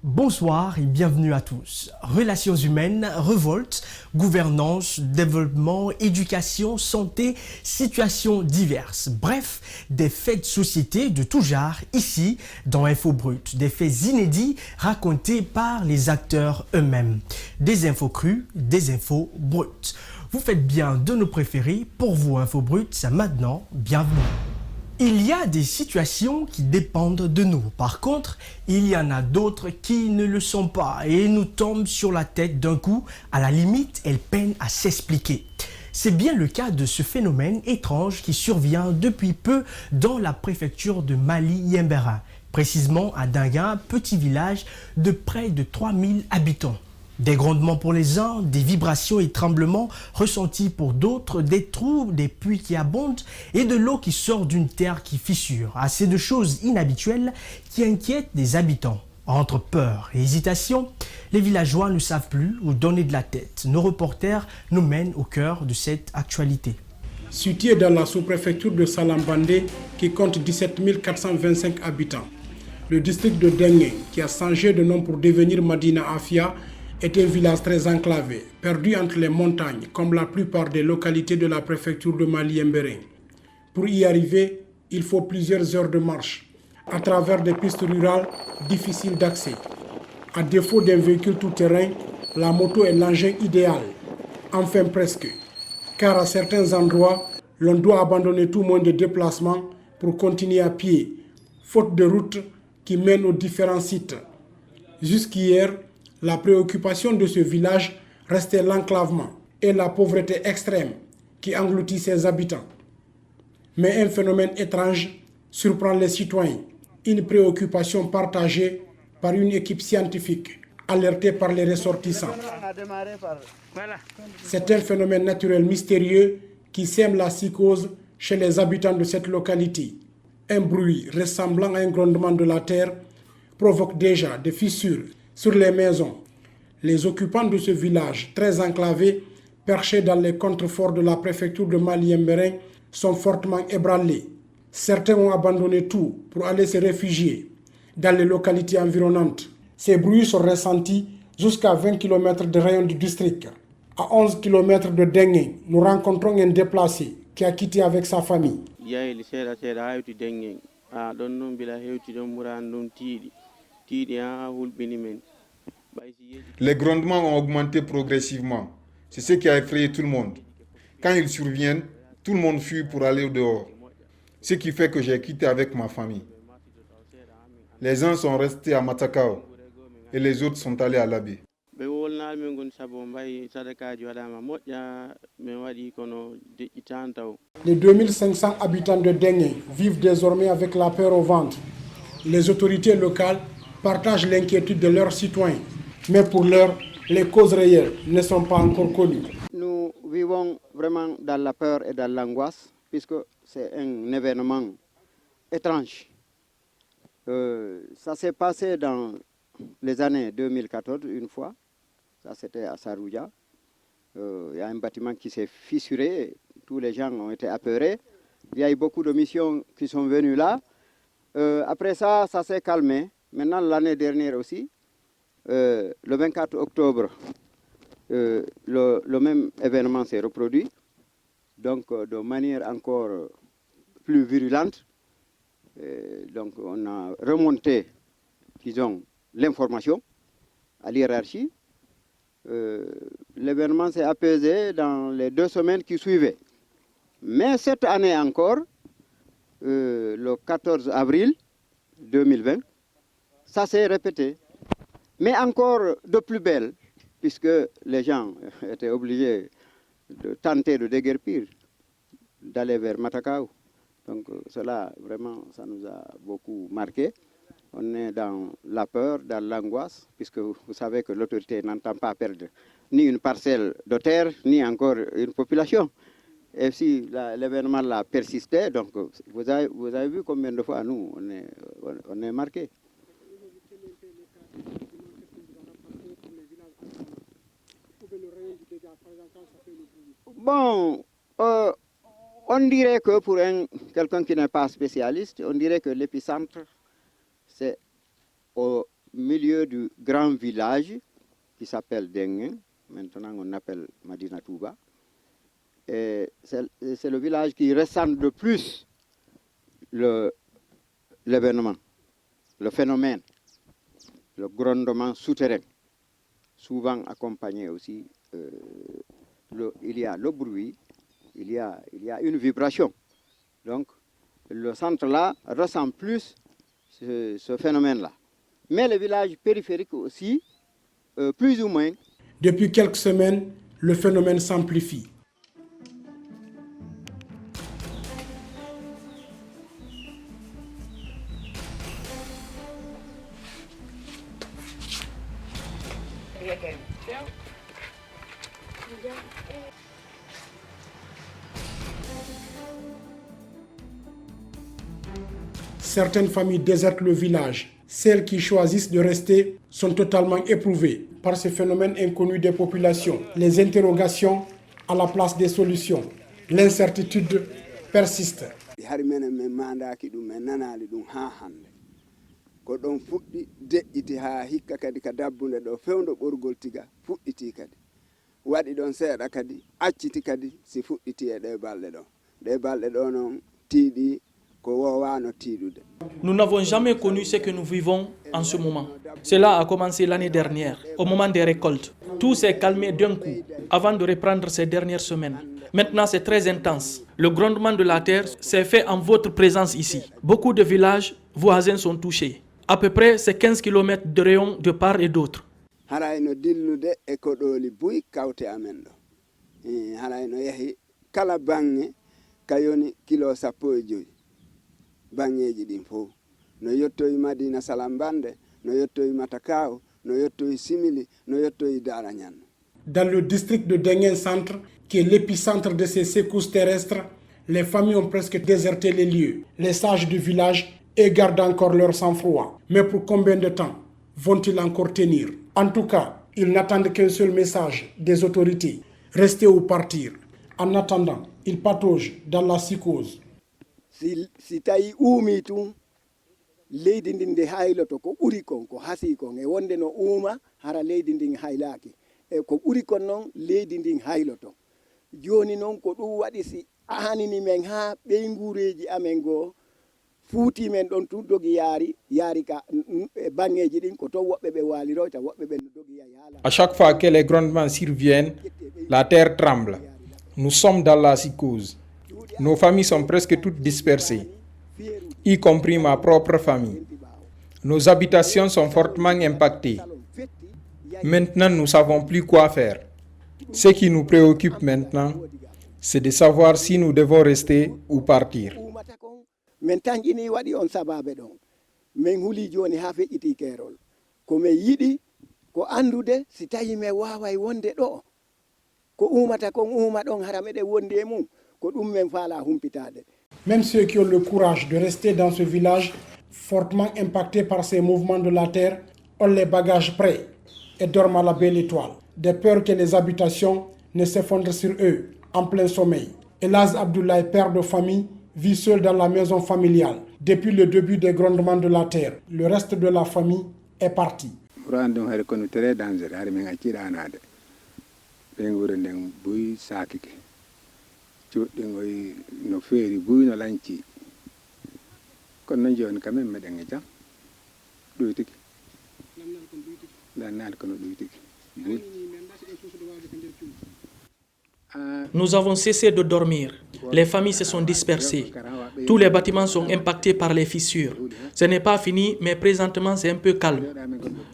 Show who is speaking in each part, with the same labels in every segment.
Speaker 1: Bonsoir et bienvenue à tous. Relations humaines, révolte, gouvernance, développement, éducation, santé, situations diverses. Bref, des faits de société de tout genre ici dans Info Brut. Des faits inédits racontés par les acteurs eux-mêmes. Des infos crues, des infos brutes. Vous faites bien de nos préférés. Pour vous, Info Brut, c'est maintenant. Bienvenue. Il y a des situations qui dépendent de nous. Par contre, il y en a d'autres qui ne le sont pas et nous tombent sur la tête d'un coup. À la limite, elles peinent à s'expliquer. C'est bien le cas de ce phénomène étrange qui survient depuis peu dans la préfecture de Mali-Yembera, précisément à Dinga, petit village de près de 3000 habitants. Des grondements pour les uns, des vibrations et tremblements ressentis pour d'autres, des trous, des puits qui abondent et de l'eau qui sort d'une terre qui fissure. Assez de choses inhabituelles qui inquiètent les habitants. Entre peur et hésitation, les villageois ne savent plus où donner de la tête. Nos reporters nous mènent au cœur de cette actualité.
Speaker 2: Situé dans la sous-préfecture de Salambandé qui compte 17 425 habitants, le district de Dengue, qui a changé de nom pour devenir Madina Afia, est un village très enclavé, perdu entre les montagnes, comme la plupart des localités de la préfecture de Mali-Yembéré. Pour y arriver, il faut plusieurs heures de marche, à travers des pistes rurales difficiles d'accès. À défaut d'un véhicule tout-terrain, la moto est l'engin idéal, enfin presque, car à certains endroits, l'on doit abandonner tout moyen de déplacement pour continuer à pied, faute de routes qui mènent aux différents sites. Jusqu'hier, la préoccupation de ce village restait l'enclavement et la pauvreté extrême qui engloutit ses habitants. Mais un phénomène étrange surprend les citoyens, une préoccupation partagée par une équipe scientifique, alertée par les ressortissants. C'est un phénomène naturel mystérieux qui sème la psychose chez les habitants de cette localité. Un bruit ressemblant à un grondement de la terre provoque déjà des fissures sur les maisons. Les occupants de ce village très enclavé, perché dans les contreforts de la préfecture de Mali-Yembéré, sont fortement ébranlés. Certains ont abandonné tout pour aller se réfugier dans les localités environnantes. Ces bruits sont ressentis jusqu'à 20 km de rayon du district. À 11 km de Dengue, nous rencontrons un déplacé qui a quitté avec sa famille.
Speaker 3: Les grondements ont augmenté progressivement. C'est ce qui a effrayé tout le monde. Quand ils surviennent, tout le monde fuit pour aller dehors. Ce qui fait que j'ai quitté avec ma famille. Les uns sont restés à Matakao et les autres sont allés à Labé.
Speaker 2: Les 2500 habitants de Dengue vivent désormais avec la peur au ventre. Les autorités locales partagent l'inquiétude de leurs citoyens. Mais pour l'heure, les causes réelles ne sont pas encore connues.
Speaker 4: Nous vivons vraiment dans la peur et dans l'angoisse, puisque c'est un événement étrange. Ça s'est passé dans les années 2014 une fois. Ça, c'était à Sarouja. Il y a un bâtiment qui s'est fissuré. Tous les gens ont été apeurés. Il y a eu beaucoup de missions qui sont venues là. Après ça, ça s'est calmé. Maintenant, l'année dernière aussi, le 24 octobre, le même événement s'est reproduit, donc de manière encore plus virulente. Donc on a remonté, disons, l'information à l'hiérarchie. L'événement s'est apaisé dans les 2 semaines qui suivaient. Mais cette année encore, le 14 avril 2020, ça s'est répété. Mais encore de plus belle, puisque les gens étaient obligés de tenter de déguerpir, d'aller vers Matakao. Donc cela, vraiment, ça nous a beaucoup marqué. On est dans la peur, dans l'angoisse, puisque vous savez que l'autorité n'entend pas perdre ni une parcelle de terre, ni encore une population. Et si l'événement là persistait, donc vous avez vu combien de fois nous, on est marqués. Bon, on dirait que pour quelqu'un qui n'est pas spécialiste, on dirait que l'épicentre, c'est milieu du grand village qui s'appelle Dengue. Maintenant, on appelle Madina Touba. Et c'est le village qui ressent le plus l'événement, le phénomène, le grondement souterrain, souvent accompagné aussi, il y a le bruit, il y a une vibration. Donc, le centre-là ressent plus ce phénomène-là. Mais le village périphérique aussi, plus ou moins.
Speaker 2: Depuis quelques semaines, le phénomène s'amplifie. Certaines familles désertent le village. Celles qui choisissent de rester sont totalement éprouvées par ce phénomène inconnu des populations. Les interrogations à la place des solutions. L'incertitude persiste.
Speaker 5: Ko ɗon fuɗɗi deƴƴiti haa hikka kadi ka dabbunde ɗo fewndo ɓorgol tiga fuɗɗiti kadi waɗi ɗon seeɗa kadi acciti kadi si fuɗɗiti e ɗe balɗe ɗo noon tiiɗi ko wowano tiiɗude.
Speaker 6: Nous n'avons jamais connu ce que nous vivons en ce moment. Cela a commencé l'année dernière, au moment des récoltes. Tout s'est calmé d'un coup, avant de reprendre ces dernières semaines. Maintenant, c'est très intense. Le grondement de la terre s'est fait en votre présence ici. Beaucoup de villages voisins sont touchés. À peu près, c'est 15 km de rayon de part et d'autre.
Speaker 5: Harayno dillude e koɗoli buy kawte amen ɗo. Harayno yahi kala bange kayoni kilo 15 bangeji ɗin fof. No yettoyi Madina Salambande, no yettoyi Matakaw, no yettoyi Simili, no yettoyi Dara Ñanno.
Speaker 2: Dans le district de Dengue Centre, qui est l'épicentre de ces secousses terrestres, les familles ont presque déserté les lieux. Les sages du village gardent encore leur sang-froid. Mais pour combien de temps vont-ils encore tenir? En tout cas, ils n'attendent qu'un seul message des autorités: rester ou partir. En attendant, ils pataugent dans la psychose.
Speaker 5: Si tawi uumi tun leydi ndin nde hayloto ko ɓuri kon ko hasi kon e wonde no uuma hara leydi ndin haylaki e ko ɓuri kon noon leydi ndin hayloto. Joni noon ko ɗum waɗi si anini men ha ɓey nguureji amen goo fuuti men ɗon tun dogi yaari ka bangeji ɗin ko ton woɓɓe ɓe waliro ta woɓɓe ɓe dogi yaala.
Speaker 7: À chaque fois que les grondements surviennent, la terre tremble. Nous sommes dans la psychose. Nos familles sont presque toutes dispersées, y compris ma propre famille. Nos habitations sont fortement impactées. Maintenant, nous ne savons plus quoi faire. Ce qui nous préoccupe maintenant, c'est de savoir si nous devons rester ou partir.
Speaker 5: Men tanƴini waɗi on sababe ɗon min huli joni ha feƴƴiti keerol komin yiɗi ko andude si tawi min waway wonde ɗo ko umata kon uma ɗon hara meɗen wondi e mum ko ɗum min faala humpitade.
Speaker 2: Même ceux qui ont le courage de rester dans ce village fortement impacté par ces mouvements de la terre ont les bagages prêts et dorment à la belle étoile, de peur que les habitations ne s'effondrent sur eux en plein sommeil. Elaz Abdoulaye, père de famille, vit seul dans la maison familiale depuis le début des grondements de la terre. Le reste de la famille est parti.
Speaker 5: Très dangereux. Buy sakike cuɗɗigoy no feeri buy no lanci kono noon joni quand même meɗen e jam ɗoy tigi lannade kono ɗoy tigi buy.
Speaker 6: Nous avons cessé de dormir. Les familles se sont dispersées. Tous les bâtiments sont impactés par les fissures. Ce n'est pas fini, mais présentement c'est un peu calme.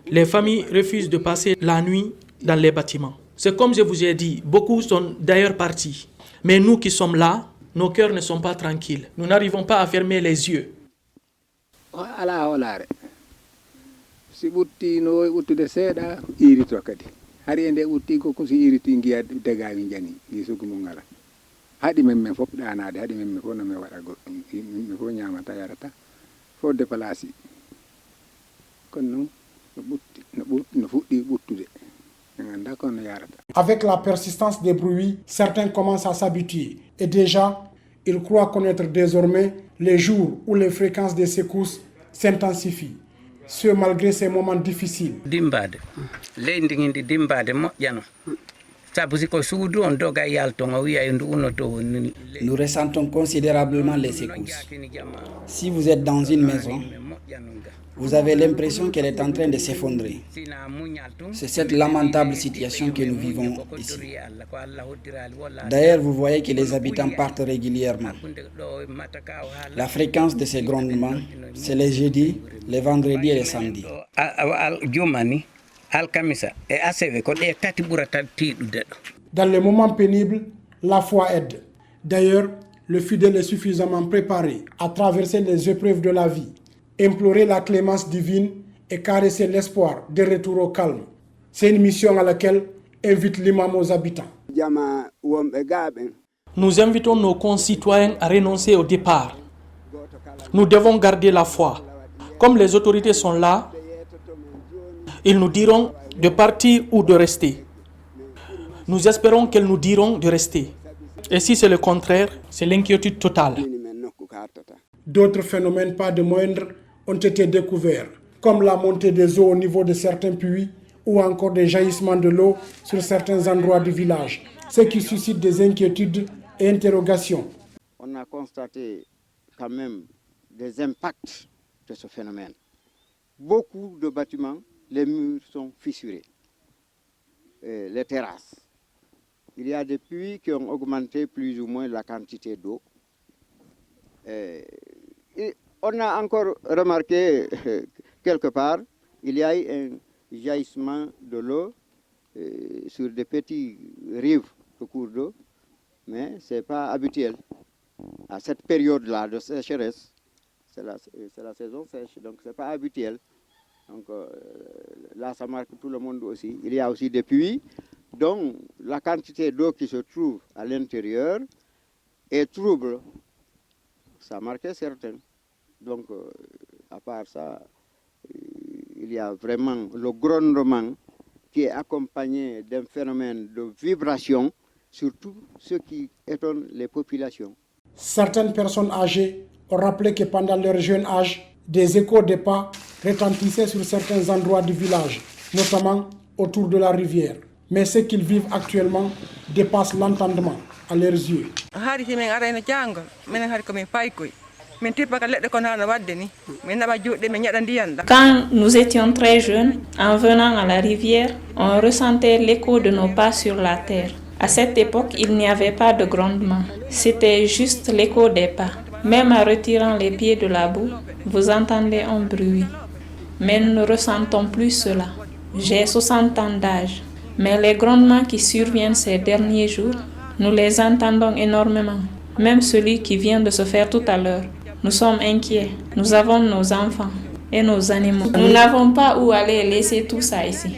Speaker 6: Les familles refusent de passer la nuit dans les bâtiments. C'est comme je vous ai dit, beaucoup sont d'ailleurs partis. Mais nous qui sommes là, nos cœurs ne sont pas tranquilles. Nous n'arrivons pas à fermer les yeux.
Speaker 5: Ala holare si ɓutti no wowi ɓuttude seeɗa irito kadi hari e nde ɓutti ko si iriti giya degami jani gi sugu mum ngala haɗi men fof ɗanade haɗi men fof no mi waɗa goɗɗum mi fof ñamata yarata fof déplacé kono noon no fuɗɗi ɓuttude mi anda kono yarata.
Speaker 2: Avec la persistance des bruits, certains commencent à s'habituer et déjà ils croient connaître désormais les jours où les fréquences des secousses s'intensifient. Ce malgré ces moments difficiles.
Speaker 8: Nous ressentons considérablement les secousses. Si vous êtes dans une maison, vous avez l'impression qu'elle est en train de s'effondrer. C'est cette lamentable situation que nous vivons ici. D'ailleurs, vous voyez que les habitants partent régulièrement. La fréquence de ces grondements, c'est les jeudis, les vendredis et les samedis.
Speaker 2: Dans les moments pénibles, la foi aide. D'ailleurs, le fidèle est suffisamment préparé à traverser les épreuves de la vie, implorer la clémence divine et caresser l'espoir de retour au calme. C'est une mission à laquelle invite l'imam aux habitants.
Speaker 6: Nous invitons nos concitoyens à renoncer au départ. Nous devons garder la foi. Comme les autorités sont là, ils nous diront de partir ou de rester. Nous espérons qu'elles nous diront de rester. Et si c'est le contraire, c'est l'inquiétude totale.
Speaker 2: D'autres phénomènes pas de moindre ont été découverts, comme la montée des eaux au niveau de certains puits ou encore des jaillissements de l'eau sur certains endroits du village, ce qui suscite des inquiétudes et interrogations.
Speaker 4: On a constaté quand même des impacts de ce phénomène. Beaucoup de bâtiments, les murs sont fissurés, les terrasses. Il y a des puits qui ont augmenté plus ou moins la quantité d'eau. On a encore remarqué quelque part, il y a eu un jaillissement de l'eau sur des petits rives de cours d'eau, mais ce n'est pas habituel. À cette période-là de sécheresse, c'est la saison sèche, donc ce n'est pas habituel. Donc là, ça marque tout le monde aussi. Il y a aussi des puits, donc la quantité d'eau qui se trouve à l'intérieur est trouble. Ça marque certains. Donc, à part ça, il y a vraiment le grondement qui est accompagné d'un phénomène de vibration, surtout ce qui étonne les populations.
Speaker 2: Certaines personnes âgées ont rappelé que pendant leur jeune âge, des échos de pas retentissaient sur certains endroits du village, notamment autour de la rivière. Mais ce qu'ils vivent actuellement dépasse l'entendement à leurs yeux.
Speaker 9: Quand nous étions très jeunes, en venant à la rivière, on ressentait l'écho de nos pas sur la terre. À cette époque, il n'y avait pas de grondement. C'était juste l'écho des pas. Même en retirant les pieds de la boue, vous entendez un bruit. Mais nous ne ressentons plus cela. J'ai 60 ans d'âge. Mais les grondements qui surviennent ces derniers jours, nous les entendons énormément. Même celui qui vient de se faire tout à l'heure. Nous sommes inquiets. Nous avons nos enfants et nos animaux. Nous n'avons pas où aller laisser tout ça ici.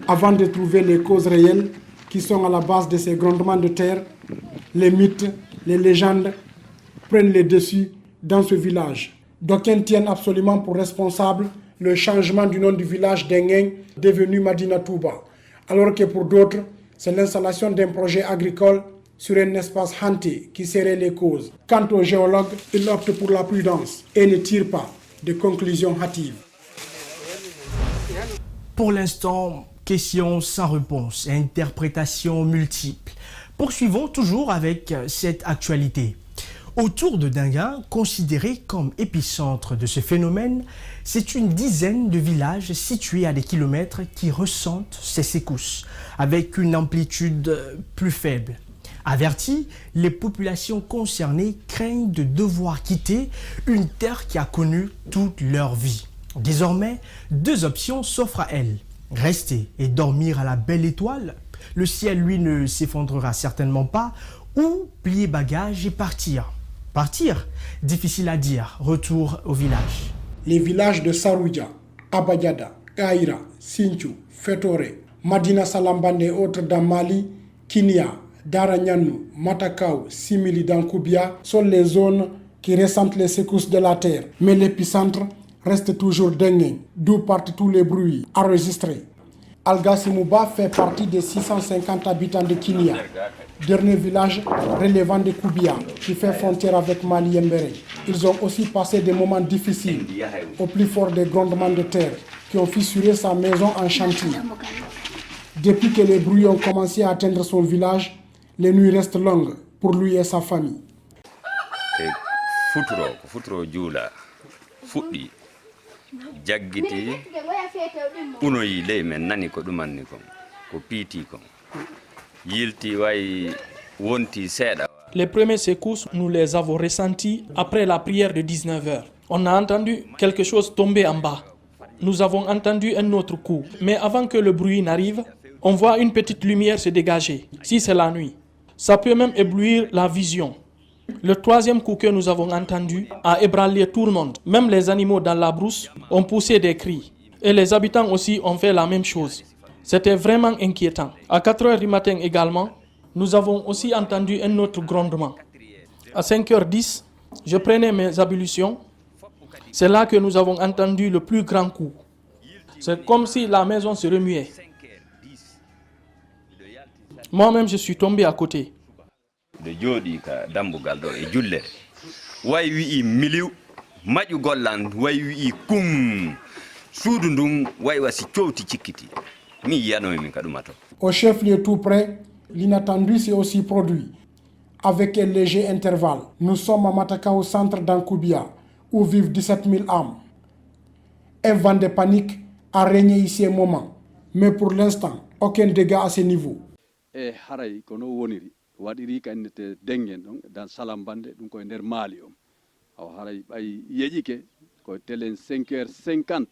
Speaker 2: Avant de trouver les causes réelles qui sont à la base de ces grondements de terre, les mythes, les légendes prennent le dessus dans ce village. D'aucuns tiennent absolument pour responsable le changement du nom du village d'Engeng devenu Madina Touba, alors que pour d'autres, c'est l'installation d'un projet agricole sur un espace hanté qui serait les causes. Quant aux géologues, ils optent pour la prudence et ne tirent pas de conclusions hâtives.
Speaker 1: Pour l'instant, questions sans réponse, interprétations multiples. Poursuivons toujours avec cette actualité. Autour de Dinga, considéré comme épicentre de ce phénomène, c'est une dizaine de villages situés à des kilomètres qui ressentent ces secousses, avec une amplitude plus faible. Averties, les populations concernées craignent de devoir quitter une terre qui a connu toute leur vie. Désormais, deux options s'offrent à elles. Rester et dormir à la belle étoile, le ciel lui ne s'effondrera certainement pas, ou plier bagages et partir. Partir, difficile à dire, retour au village.
Speaker 2: Les villages de Sarouja, Abadiada, Kaira, Sinchu, Fetore, Madina Salambande et autres dans Mali, Kinia, Daranyanu, Matakao, Simili dans Koubia sont les zones qui ressentent les secousses de la terre. Mais l'épicentre reste toujours Dengue, d'où partent tous les bruits enregistrés. Algasimouba fait partie des 650 habitants de Kinia, dernier village relevant de Koubia, qui fait frontière avec Mali et Mbere. Ils ont aussi passé des moments difficiles, au plus fort des grondements de terre, qui ont fissuré sa maison en chantier. Depuis que les bruits ont commencé à atteindre son village, les nuits restent longues pour lui et sa famille.
Speaker 10: Jaggiti unoyi ley men nani ko ɗumanni kon ko piiti kon yilti way wonti seeɗa.
Speaker 6: Les premières secousses, nous les avons ressenties après la prière de 19h. On a entendu quelque chose tomber en bas. Nous avons entendu un autre coup. Mais avant que le bruit n'arrive, on voit une petite lumière se dégager. Si c'est la nuit, ça peut même éblouir la vision. Le troisième coup que nous avons entendu a ébranlé tout le monde. Même les animaux dans la brousse ont poussé des cris. Et les habitants aussi ont fait la même chose. C'était vraiment inquiétant. À 4h du matin également, nous avons aussi entendu un autre grondement. À 5h10, je prenais mes ablutions. C'est là que nous avons entendu le plus grand coup. C'est comme si la maison se remuait. Moi-même, je suis tombé à côté.
Speaker 10: De jooɗi ka dambugal ɗo e jullere way wi'i miliw maƴu gollan way wi'i kum suudu ndun way wasi cowti cikkiti mi yiyanomi ka ɗuma to.
Speaker 2: Au chef-lieu tout près, l'inattendu s'est aussi produit. Avec un léger intervalle, nous sommes à Matakao centre d'Ankoubia, où vivent 17 000 âmes. Un vent de panique a régné ici un moment, mais pour l'instant, aucun dégât à ce niveau.
Speaker 11: waɗiri kannete dengen ɗon dans Salambande ɗum koye nder maali o aw haray ɓay yeƴike koye telen 5h50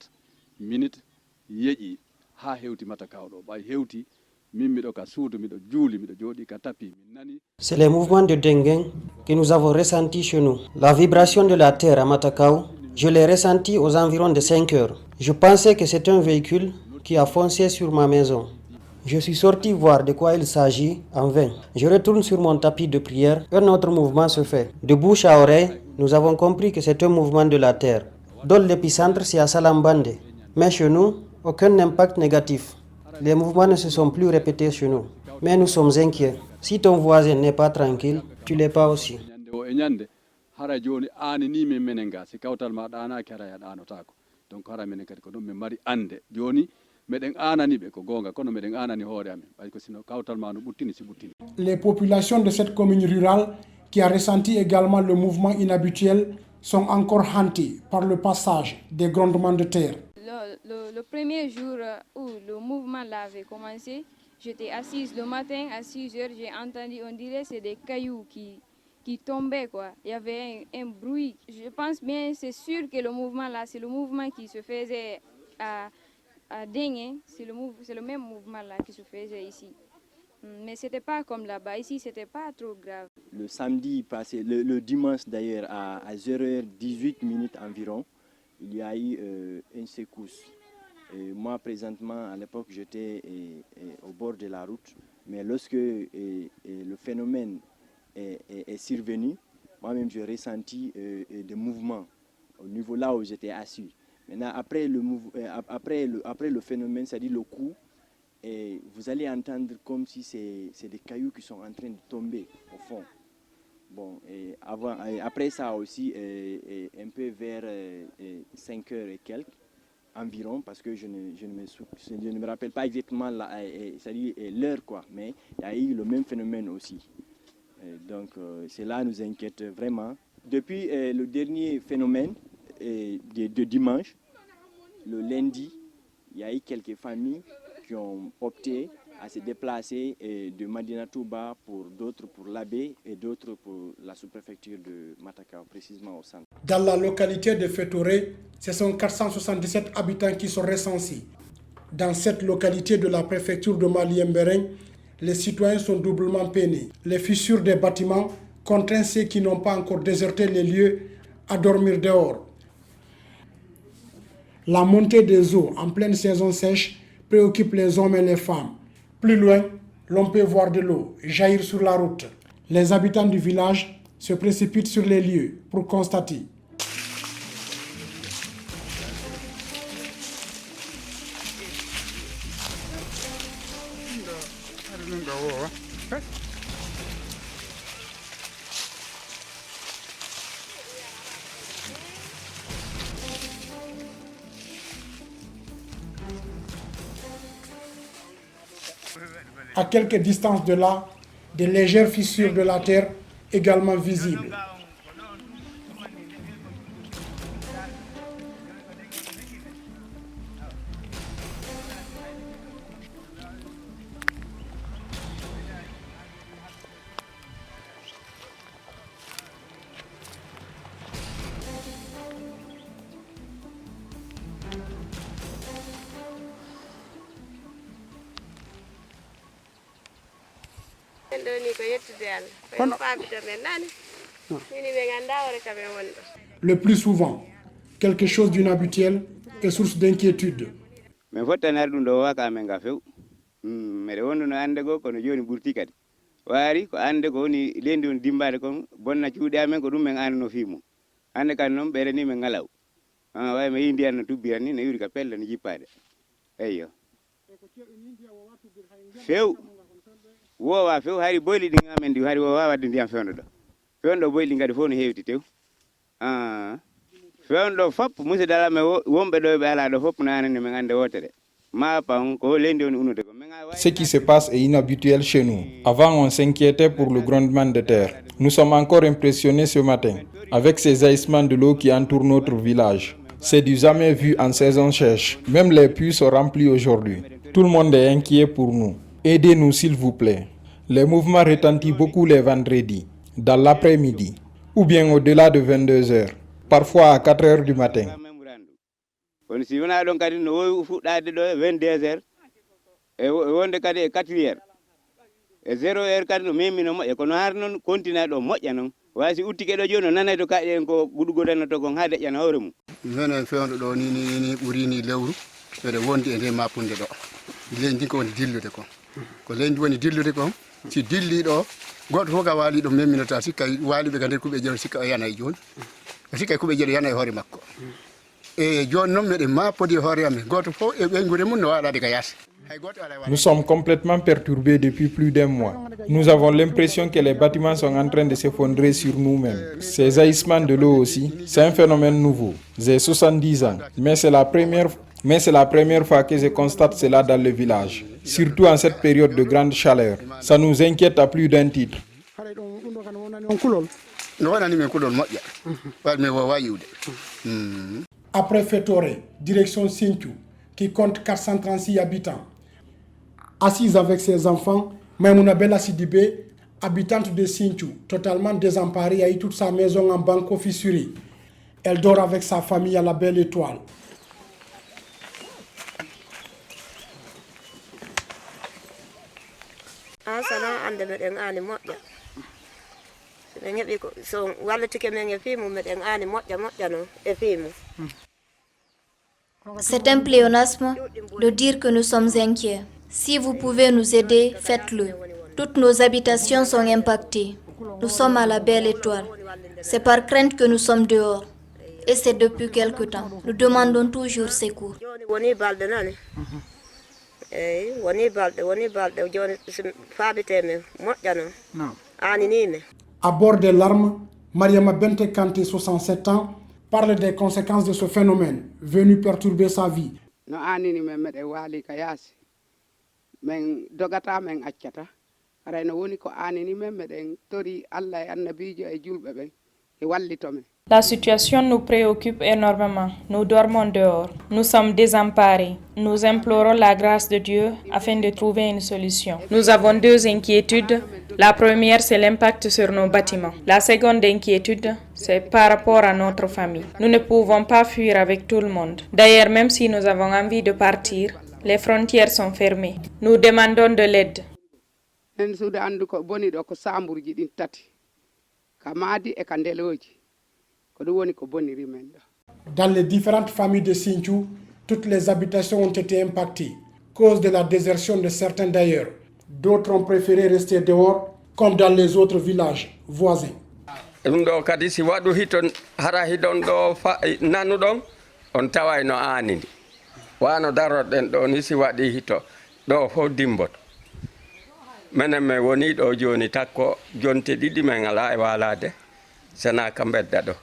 Speaker 11: yeƴi ha hewti Matakao ɗo ɓay hewti min miɗo ka suudu miɗo juuli miɗo jooɗi ka tapi min nani.
Speaker 12: C'est les mouvements de dengue que nous avons ressentis chez nous. La vibration de la terre à Matakao, je l'ai ressenti aux environs de 5 heures. Je pensais que c'est un véhicule qui a foncé sur ma maison. Je suis sorti voir de quoi il s'agit en vain. Je retourne sur mon tapis de prière. Un autre mouvement se fait. De bouche à oreille, nous avons compris que c'est un mouvement de la terre. Dans l'épicentre, c'est à Salambande. Mais chez nous, aucun impact négatif. Les mouvements ne se sont plus répétés chez nous. Mais nous sommes inquiets. Si ton voisin n'est pas tranquille, tu l'es pas aussi.
Speaker 11: Donc hara menen kadi ko ɗum min mari ande joni meɗen anani ɓe ko gonga kono meɗen anani hoore amen ɓay ko sino kawtal ma no ɓuttini si ɓuttini.
Speaker 2: Les populations de cette commune rurale qui a ressenti également le mouvement inhabituel sont encore hantées par le passage des grondements de terre.
Speaker 13: Le premier jour où le mouvement là avait commencé, j'étais assise le matin à 6h, j'ai entendu, on dirait c'est des cailloux qui tombaient quoi. Il y avait un bruit. Je pense bien, c'est sûr que le mouvement là, c'est le mouvement qui se faisait à Dengue, c'est le même mouvement là qui se faisait ici. Mais c'était pas comme là-bas. Ici, c'était pas trop grave.
Speaker 14: Le samedi passé, le dimanche d'ailleurs, à 0h18 environ, il y a eu une secousse. Et moi, présentement, à l'époque, j'étais au bord de la route. Mais lorsque le phénomène est survenu, moi-même, j'ai ressenti des mouvements au niveau là où j'étais assis. Maintenant, après le phénomène, c'est-à-dire le coup, et vous allez entendre comme si c'est des cailloux qui sont en train de tomber au fond. Bon, et après ça aussi, un peu vers 5 heures et quelques environ, parce que je ne me rappelle pas exactement l'heure, quoi, mais il y a eu le même phénomène aussi. Donc, cela nous inquiète vraiment. Depuis le dernier phénomène de dimanche, le lundi, il y a eu quelques familles qui ont opté à se déplacer de Madina Touba pour d'autres pour l'Abbé et d'autres pour la sous-préfecture de Matakao, précisément au centre.
Speaker 2: Dans la localité de Fétoré, ce sont 477 habitants qui sont recensés. Dans cette localité de la préfecture de Mali-Mbéreng, les citoyens sont doublement peinés. Les fissures des bâtiments contraignent ceux qui n'ont pas encore déserté les lieux à dormir dehors. La montée des eaux en pleine saison sèche préoccupe les hommes et les femmes. Plus loin, l'on peut voir de l'eau jaillir sur la route. Les habitants du village se précipitent sur les lieux pour constater. À quelques distances de là, des légères fissures de la terre également visibles. Le plus souvent, quelque chose d'inhabituel est source d'inquiétude.
Speaker 4: Mais fottanar ɗum ɗo waka men ga few mbeɗa wonduno ande goo kono joni ɓurti kadi waari ko ande ko woni lendi on dimbade kon bonna cuuɗi amen ko ɗum men anano fimo hande kadi noon ɓeɗe ni men ngalaw way mi yi ndiyan no tubbiran ni no yuri ka pelle no jippade eyyo few wowa few hari boyli ɗi amen ɗi hari wowa wadde ndiyam fewndo ɗo fewndo boyli kadi fof no hewti tew fewndo fop musidɗo alame wonɓe ɗo ɓe ala ɗo fop no anani men ande wotere ma pan ko lendi on unude ko
Speaker 7: Ce qui se passe est inhabituel chez nous. Avant, on s'inquiétait pour le grondement de terre. Nous sommes encore impressionnés ce matin avec ces jaillissements de l'eau qui entourent notre village. C'est du jamais vu en saison sèche. Même les puits sont remplis aujourd'hui. Tout le monde est inquiet pour nous. Aidez-nous s'il vous plaît. Les mouvements retentissent beaucoup les vendredis, dans l'après-midi, ou bien au-delà de 22 h, parfois à 4 h du matin.
Speaker 4: Si on a donc kadi no fuɗɗade ɗo 22 h e wonde kadi e 4 h e 0 h kadi no memino moƴƴa kono har noon continue ɗo moƴƴa noon wasi uttike ɗo joni no nanay to kaƴe en ko guɗugodannoto kon ha deƴƴana hoore mum
Speaker 15: minen fewndo ɗo ni ɓurini lewru mbeɗa wondi e nde mappunde ɗo leydi ko woni dillude kon ko leydi woni dillude kon si dilli ɗo goɗɗo fof ka waali ɗo memminota sikka waaliɓe ka nder kuɓe jeeɗo sikka o yana e joni sikka kuɓe jeeɗo yana e hoore makko et joni noon meɗen mappode hoore amen goto fof e ɓeygude mum no waɗade ka yaata.
Speaker 7: Nous sommes complètement perturbés depuis plus d'1 mois. Nous avons l'impression que les bâtiments sont en train de s'effondrer sur nous-mêmes. Ces jaillissements de l'eau aussi, c'est un phénomène nouveau. J'ai 70 ans, mais c'est la première fois que je constate cela dans le village, surtout en cette période de grande chaleur. Ça nous inquiète à plus d'un titre.
Speaker 2: Après Fétoré, direction Sinthiou, qui compte 436 habitants. Assise avec ses enfants, Maïmouna Bella Sidibé, habitante de Sinthiou, totalement désemparée, a eu toute sa maison en banco fissurée. Elle dort avec sa famille à la Belle Étoile.
Speaker 16: C'est un pléonasme de dire que nous sommes inquiets. Si vous pouvez nous aider, faites-le. Toutes nos habitations sont impactées. Nous sommes à la Belle Étoile. C'est par crainte que nous sommes dehors. Et c'est depuis quelque temps. Nous demandons toujours secours.
Speaker 2: À bord des larmes, Mariama Bente Kanté, 67 ans, parle des conséquences de ce phénomène venu perturber sa vie.
Speaker 9: La situation nous préoccupe énormément. Nous dormons dehors. Nous sommes désemparés. Nous implorons la grâce de Dieu afin de trouver une solution. Nous avons 2 inquiétudes. La première, c'est l'impact sur nos bâtiments. La seconde inquiétude, c'est par rapport à notre famille. Nous ne pouvons pas fuir avec tout le monde. D'ailleurs, même si nous avons envie de partir, les frontières sont fermées. Nous demandons de l'aide.
Speaker 2: Dans les différentes familles de Sinthiou, toutes les habitations ont été impactées, cause de la désertion de certains d'ailleurs. D'autres ont préféré rester dehors, comme dans les autres villages voisins.
Speaker 17: menen woni ɗo joni takko jonte ɗiɗi men ala e walade sena ka bedda ɗo.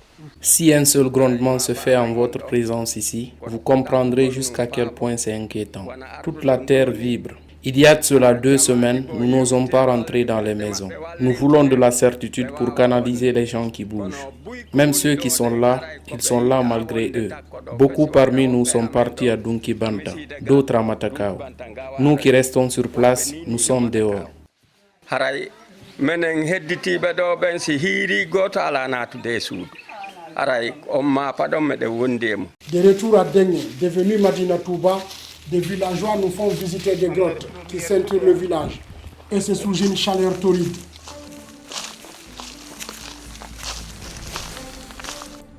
Speaker 6: Si un seul grondement se fait en votre présence ici, vous comprendrez jusqu'à quel point c'est inquiétant. Toute la terre vibre. Il y a de cela 2 semaines, nous n'osons pas rentrer dans les maisons. Nous voulons de la certitude pour canaliser les gens qui bougent. Même ceux qui sont là, ils sont là malgré eux. Beaucoup parmi nous sont partis à Dunkibanta, d'autres à Matakao. Nous qui restons sur place, nous sommes dehors.
Speaker 17: Menen hedditiɓe ɗo ɓen si hiiri goto ala natude e suudu aray on mapa ɗon meɗen wondemo.
Speaker 2: De retour à Dengue, devenu Madina Touba, des villageois nous font visiter des grottes qui ceinturent le village et c'est sous une chaleur torride.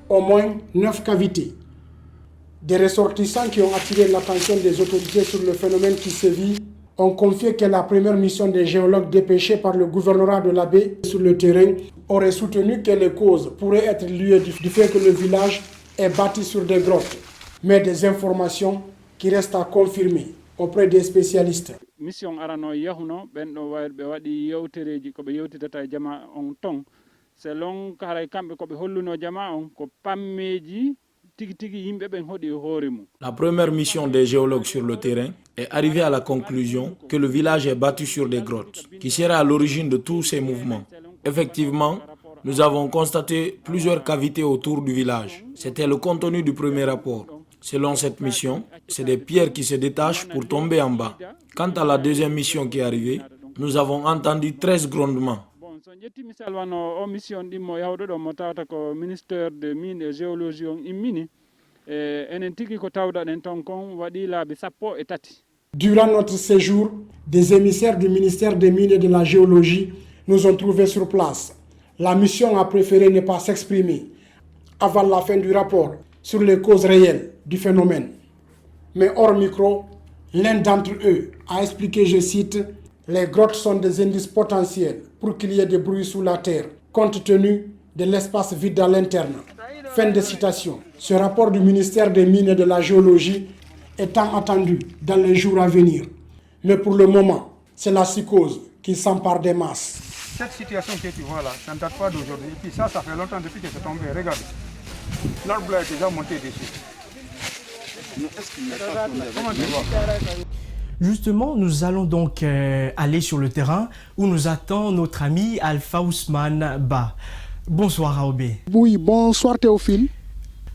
Speaker 2: Au moins 9 cavités. Des ressortissants qui ont attiré l'attention des autorités sur le phénomène qui sévit ont confié que la première mission des géologues dépêchés par le gouvernorat de l'Abbé sur le terrain aurait soutenu que les causes pourraient être liées du fait que le village est bâti sur des grottes, mais des informations qui restent à confirmer auprès des spécialistes.
Speaker 18: Mission arano yahuno ben do be wadi yewtereji ko be yewtitata jama on ton selon karay kambe ko be holluno jama on ko pammeji.
Speaker 19: La première mission des géologues sur le terrain est arrivée à la conclusion que le village est bâti sur des grottes, qui seraient à l'origine de tous ces mouvements. Effectivement, nous avons constaté plusieurs cavités autour du village. C'était le contenu du premier rapport. Selon cette mission, c'est des pierres qui se détachent pour tomber en bas. Quant à la deuxième mission qui est arrivée, nous avons entendu 13 grondements.
Speaker 18: So jetti misal wano o mission ɗimmo yawɗo ɗo mo tawata ko ministère de mine et géologie on immini enen tigi ko tawɗaɗen ton kon waɗi laabi 13.
Speaker 2: Durant notre séjour, des émissaires du ministère des mines et de la géologie nous ont trouvés sur place. La mission a préféré ne pas s'exprimer avant la fin du rapport sur les causes réelles du phénomène. Mais hors micro, l'un d'entre eux a expliqué, je cite, « Les grottes sont des indices potentiels pour qu'il y ait des bruits sous la terre, compte tenu de l'espace vide à l'interne. » Fin de citation. Ce rapport du ministère des Mines et de la Géologie étant attendu dans les jours à venir. Mais pour le moment, c'est la psychose qui s'empare des masses.
Speaker 20: Cette situation que tu vois là, ça ne date pas d'aujourd'hui. Et puis ça fait longtemps depuis que c'est tombé. Regarde, l'arbre est déjà monté dessus. Comment tu vois?
Speaker 1: Justement, nous allons donc aller sur le terrain où nous attend notre ami Alpha Ousmane Ba. Bonsoir Aobé.
Speaker 2: Oui, bonsoir Théophile.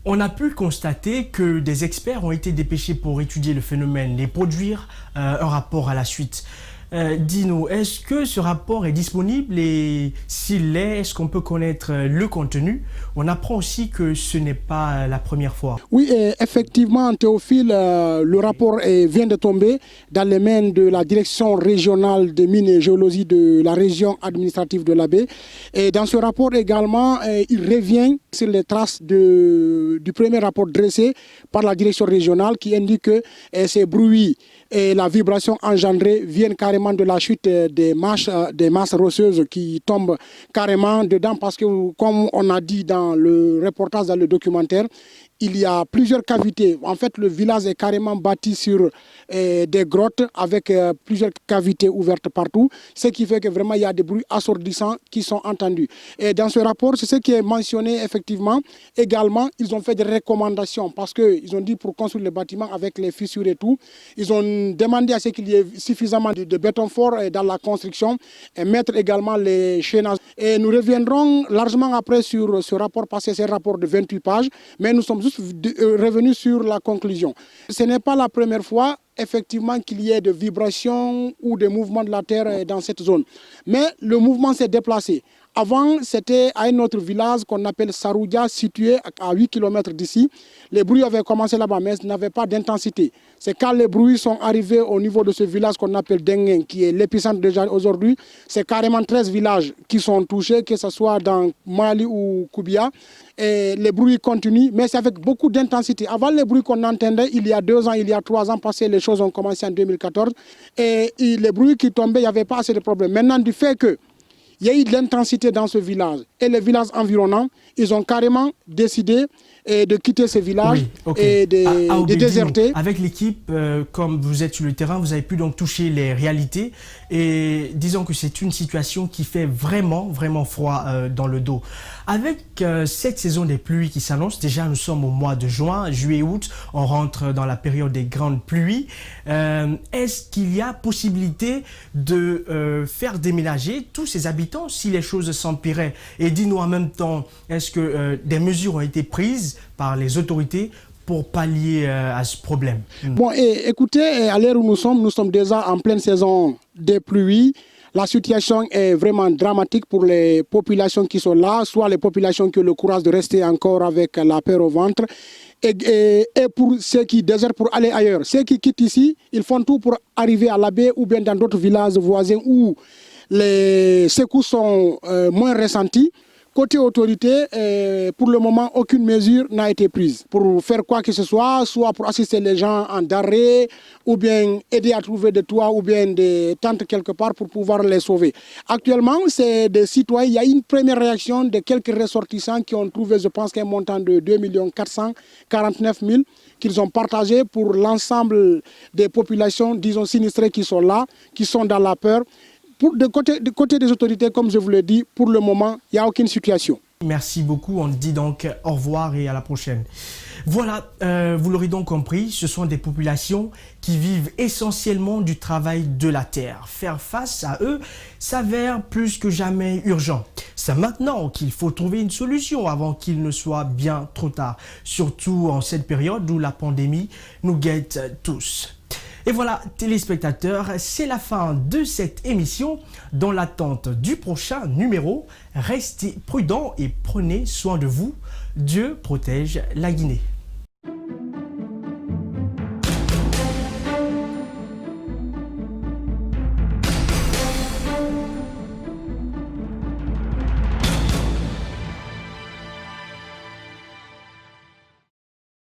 Speaker 1: On a pu constater que des experts ont été dépêchés pour étudier le phénomène et produire un rapport à la suite. Dis-nous, est-ce que ce rapport est disponible et s'il l'est, est-ce qu'on peut connaître le contenu? On apprend aussi que ce n'est pas la première fois.
Speaker 2: Oui, effectivement, Théophile, le rapport vient de tomber dans les mains de la direction régionale des mines et géologie de la région administrative de l'Abbé. Et dans ce rapport également, il revient sur les traces du premier rapport dressé par la direction régionale qui indique que ces bruits et la vibration engendrée viennent carrément de la chute des masses rocheuses qui tombent carrément dedans parce que, comme on a dit dans le reportage, dans le documentaire, il y a plusieurs cavités. En fait, le village est carrément bâti sur des grottes avec plusieurs cavités ouvertes partout, ce qui fait que vraiment il y a des bruits assourdissants qui sont entendus. Et dans ce rapport, c'est ce qui est mentionné effectivement. Également, ils ont fait des recommandations parce qu'ils ont dit pour construire les bâtiments avec les fissures et tout, ils ont demandé à ce qu'il y ait suffisamment de béton fort dans la construction et mettre également les chaînages. Et nous reviendrons largement après sur ce rapport parce que c'est un rapport de 28 pages, mais nous sommes juste revenus sur la conclusion. Ce n'est pas la première fois effectivement qu'il y ait de vibrations ou de mouvements de la terre dans cette zone. Mais le mouvement s'est déplacé. Avant, c'était à un autre village qu'on appelle Saroudia, situé à 8 km d'ici. Les bruits avaient commencé là-bas, mais n'avaient pas d'intensité. C'est quand les bruits sont arrivés au niveau de ce village qu'on appelle Dengue, qui est l'épicentre déjà aujourd'hui. C'est carrément 13 villages qui sont touchés, que ce soit dans Mali ou Koubia. Et les bruits continuent, mais c'est avec beaucoup d'intensité. Avant les bruits qu'on entendait il y a 2 ans, il y a 3 ans, parce que les choses ont commencé en 2014, et les bruits qui tombaient, il n'y avait pas assez de problèmes. Maintenant, du fait que il y a eu de l'intensité dans ce village et les villages environnants, ils ont carrément décidé et de quitter ces villages et de déserter.
Speaker 1: Avec l'équipe, comme vous êtes sur le terrain, vous avez pu donc toucher les réalités et disons que c'est une situation qui fait vraiment froid dans le dos. Avec cette saison des pluies qui s'annonce, déjà nous sommes au mois de juin, juillet, août, on rentre dans la période des grandes pluies. Est-ce qu'il y a possibilité de faire déménager tous ces habitants si les choses s'empiraient? Et dis-nous en même temps, est-ce que des mesures ont été prises par les autorités pour pallier à ce problème?
Speaker 2: Bon, écoutez, à l'heure où nous sommes déjà en pleine saison des pluies. La situation est vraiment dramatique pour les populations qui sont là, soit les populations qui ont le courage de rester encore avec la peur au ventre, et pour ceux qui désertent pour aller ailleurs. Ceux qui quittent ici, ils font tout pour arriver à la baie ou bien dans d'autres villages voisins où les secousses sont moins ressenties. Côté autorité, pour le moment, aucune mesure n'a été prise pour faire quoi que ce soit pour assister les gens en d'arrêt, ou bien aider à trouver des toits ou bien des tentes quelque part pour pouvoir les sauver. Actuellement, c'est des citoyens. Il y a une première réaction de quelques ressortissants qui ont trouvé, je pense, un montant de 2 449 000 qu'ils ont partagé pour l'ensemble des populations, disons, sinistrées qui sont là, qui sont dans la peur. Du côté des autorités, comme je vous l'ai dit, pour le moment, il n'y a aucune situation.
Speaker 1: Merci beaucoup. On dit donc au revoir et à la prochaine. Voilà, vous l'aurez donc compris, ce sont des populations qui vivent essentiellement du travail de la terre. Faire face à eux s'avère plus que jamais urgent. C'est maintenant qu'il faut trouver une solution avant qu'il ne soit bien trop tard. Surtout en cette période où la pandémie nous guette tous. Et voilà, téléspectateurs, c'est la fin de cette émission. Dans l'attente du prochain numéro, restez prudents et prenez soin de vous. Dieu protège la Guinée.